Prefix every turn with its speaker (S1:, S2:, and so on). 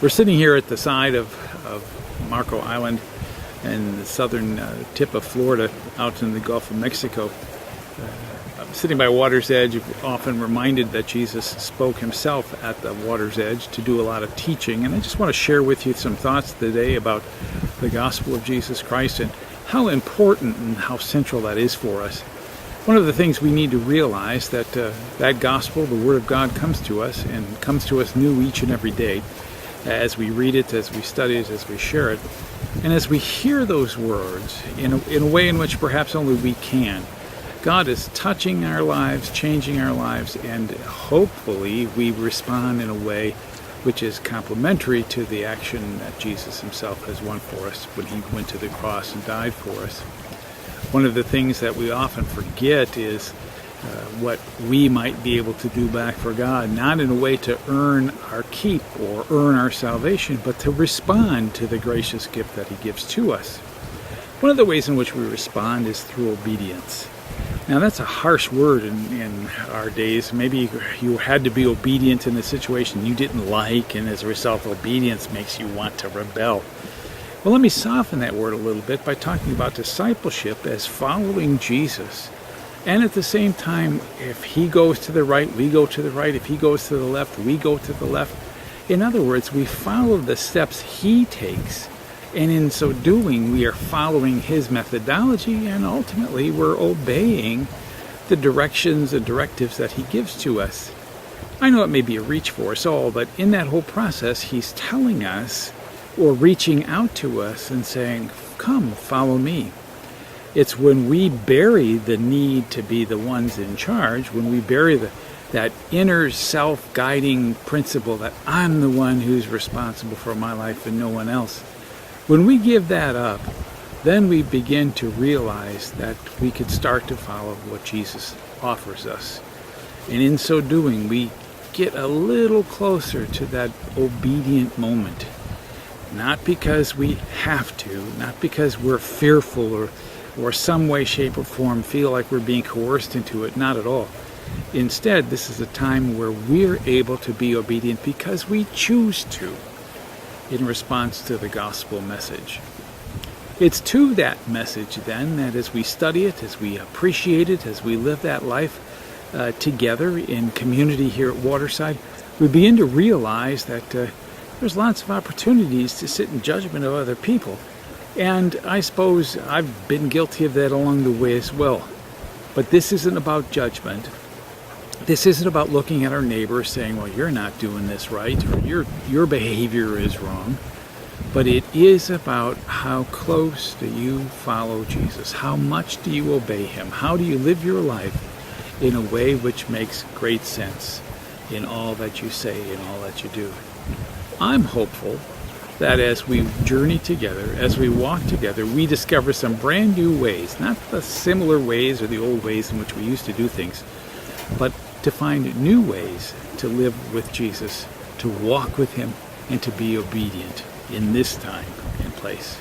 S1: We're sitting here at the side of Marco Island and the southern tip of Florida out in the Gulf of Mexico. I'm sitting by water's edge, often reminded that Jesus spoke himself at the water's edge to do a lot of teaching. And I just want to share with you some thoughts today about the gospel of Jesus Christ and how important and how central that is for us. One of the things we need to realize that that gospel, the Word of God, comes to us and comes to us new each and every day as we read it, as we study it, as we share it, and as we hear those words in a way in which perhaps only we can. God is touching our lives, changing our lives, and hopefully we respond in a way which is complementary to the action that Jesus himself has won for us when he went to the cross and died for us. One of the things that we often forget is what we might be able to do back for God, not in a way to earn our keep or earn our salvation, but to respond to the gracious gift that he gives to us. One of the ways in which we respond is through obedience. Now that's a harsh word in our days. Maybe you had to be obedient in a situation you didn't like, and as a result, obedience makes you want to rebel. Well, let me soften that word a little bit by talking about discipleship as following Jesus. And at the same time, if he goes to the right, we go to the right. If he goes to the left, we go to the left. In other words, we follow the steps he takes. And in so doing, we are following his methodology, and ultimately we're obeying the directions and directives that he gives to us. I know it may be a reach for us all, but in that whole process, he's telling us or reaching out to us and saying, come, follow me. It's when we bury the need to be the ones in charge, when we bury that inner self-guiding principle that I'm the one who's responsible for my life and no one else. When we give that up, then we begin to realize that we could start to follow what Jesus offers us. And in so doing, we get a little closer to that obedient moment. Not because we have to, not because we're fearful or some way, shape, or form feel like we're being coerced into it, not at all. Instead, this is a time where we're able to be obedient because we choose to, in response to the gospel message. It's to that message, then, that as we study it, as we appreciate it, as we live that life together in community here at Waterside, we begin to realize that there's lots of opportunities to sit in judgment of other people. And I suppose I've been guilty of that along the way as well. But this isn't about judgment. This isn't about looking at our neighbor saying, well, you're not doing this right, or your behavior is wrong. But it is about how close do you follow Jesus? How much do you obey him? How do you live your life in a way which makes great sense in all that you say and all that you do? I'm hopeful that as we journey together, as we walk together, we discover some brand new ways, not the similar ways or the old ways in which we used to do things, but to find new ways to live with Jesus, to walk with him, and to be obedient in this time and place.